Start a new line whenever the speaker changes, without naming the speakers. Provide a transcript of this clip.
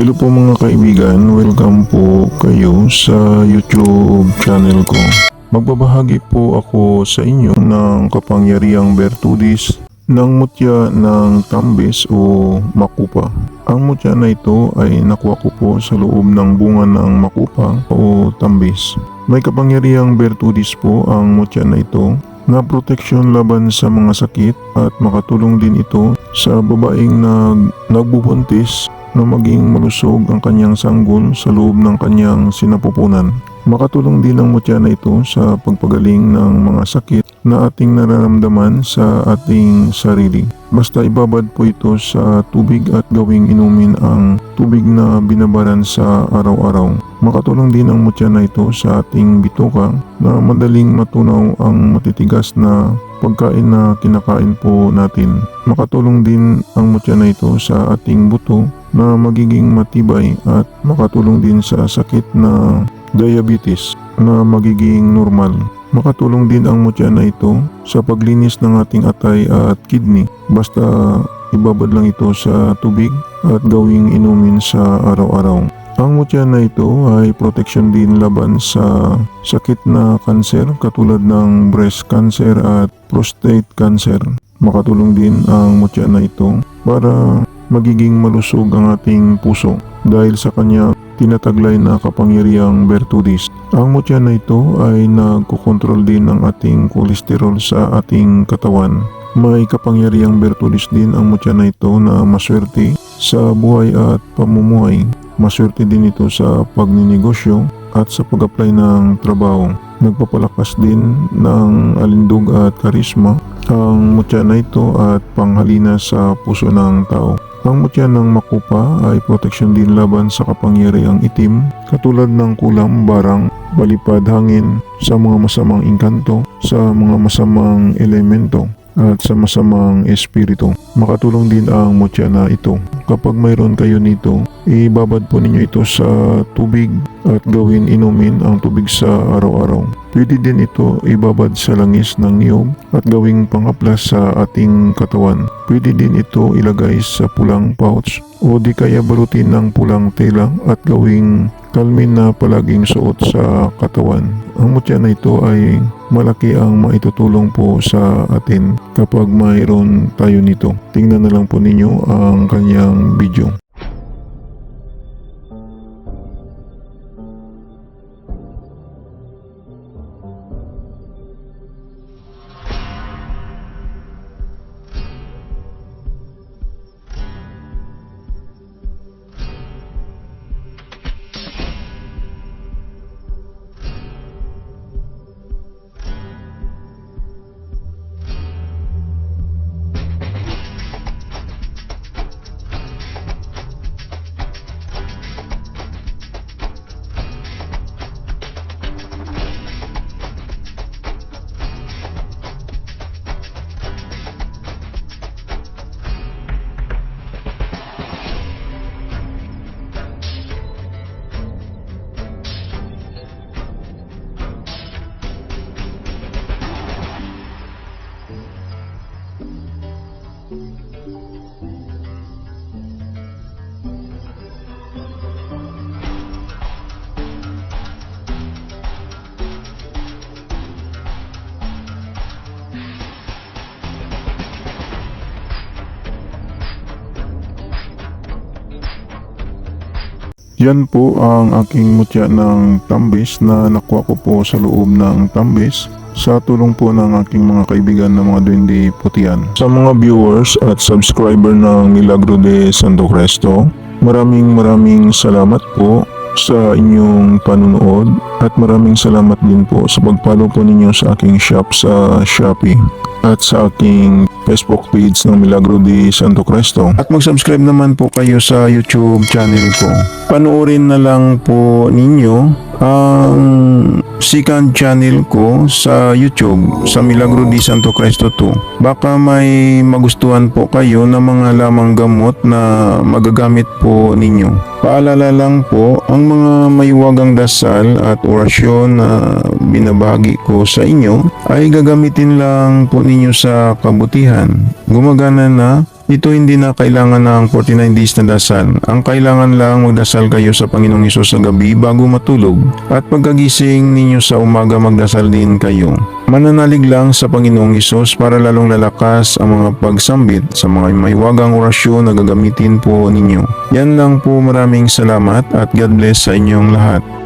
Hello po mga kaibigan, welcome po kayo sa YouTube channel ko. Magbabahagi po ako sa inyo ng kapangyarihang bertudis ng mutya ng tambis o makupa. Ang mutya na ito ay nakuha ko po sa loob ng bunga ng makupa o tambis. May kapangyarihang bertudis po ang mutya na ito na proteksyon laban sa mga sakit at makatulong din ito sa babaeng nagbubuntis na maging malusog ang kanyang sanggol sa loob ng kanyang sinapupunan. Makatulong din ang mutya na ito sa pagpagaling ng mga sakit na ating nararamdaman sa ating sarili. Basta ibabad po ito sa tubig at gawing inumin ang tubig na binabaran sa araw-araw. Makatulong din ang mutya na ito sa ating bituka na madaling matunaw ang matitigas na pagkain na kinakain po natin. Makatulong din ang mutya na ito sa ating buto na magiging matibay at makatulong din sa sakit na diabetes na magiging normal. Makatulong din ang mutya na ito sa paglinis ng ating atay at kidney. Basta ibabad lang ito sa tubig at gawing inumin sa araw-araw. Ang mutya na ito ay protection din laban sa sakit na kanser katulad ng breast cancer at prostate cancer. Makatulong din ang mutya na ito para magiging malusog ang ating puso dahil sa kanya tinataglay na kapangyarihang bertudis. Ang mutya na ito ay nagkokontrol din ng ating kolesterol sa ating katawan. May kapangyarihang bertudis din ang mutya na ito na maswerte sa buhay at pamumuhay. Maswerte din ito sa pagninegosyo at sa pag-apply ng trabaho. Nagpapalakas din ng alindog at karisma ang mutya na ito at panghalina sa puso ng tao. Ang mutya ng makupa ay proteksyon din laban sa kapangyarihang itim katulad ng kulam, barang, balipad, hangin, sa mga masamang engkanto, sa mga masamang elemento at sa masamang espiritu. Makatulong din ang mutya na ito. Kapag mayroon kayo nito, ibabad po ninyo ito sa tubig at gawin inumin ang tubig sa araw-araw. Pwede din ito ibabad sa langis ng niyog at gawing pangaplas sa ating katawan. Pwede din ito ilagay sa pulang pouch o di kaya balutin ng pulang tela at gawing kalmin na palaging suot sa katawan. Ang mutya na ito ay malaki ang maitutulong po sa atin kapag mayroon tayo nito. Tingnan na lang po ninyo ang kanyang video. Yan po ang aking mutya ng tambis na nakuha ko po sa loob ng tambis sa tulong po ng aking mga kaibigan na mga duwende putian. Sa mga viewers at subscriber ng Milagro de Santo Cristo, maraming salamat po sa inyong panunood at maraming salamat din po sa pag-follow po ninyo sa aking shop sa Shopee at sa aking Facebook page ng Milagro de Santo Cristo. At mag-subscribe naman po kayo sa YouTube channel ko. Panoorin na lang po ninyo ang second channel ko sa YouTube, sa Milagro de Santo Cristo 2. Baka may magustuhan po kayo na mga lamang gamot na magagamit po ninyo. Paalala lang po, ang mga mayuwagang dasal at orasyon na binabahagi ko sa inyo ay gagamitin lang po ninyo sa kabutihan. Gumagana na Ito hindi na kailangan ng 49 days na dasal. Ang kailangan lang magdasal kayo sa Panginoong Hesus sa gabi bago matulog at pagkagising ninyo sa umaga magdasal din kayo. Mananalig lang sa Panginoong Hesus para lalong lalakas ang mga pagsambit sa mga maiwagang orasyon na gagamitin po ninyo. Yan lang po, maraming salamat at God bless sa inyong lahat.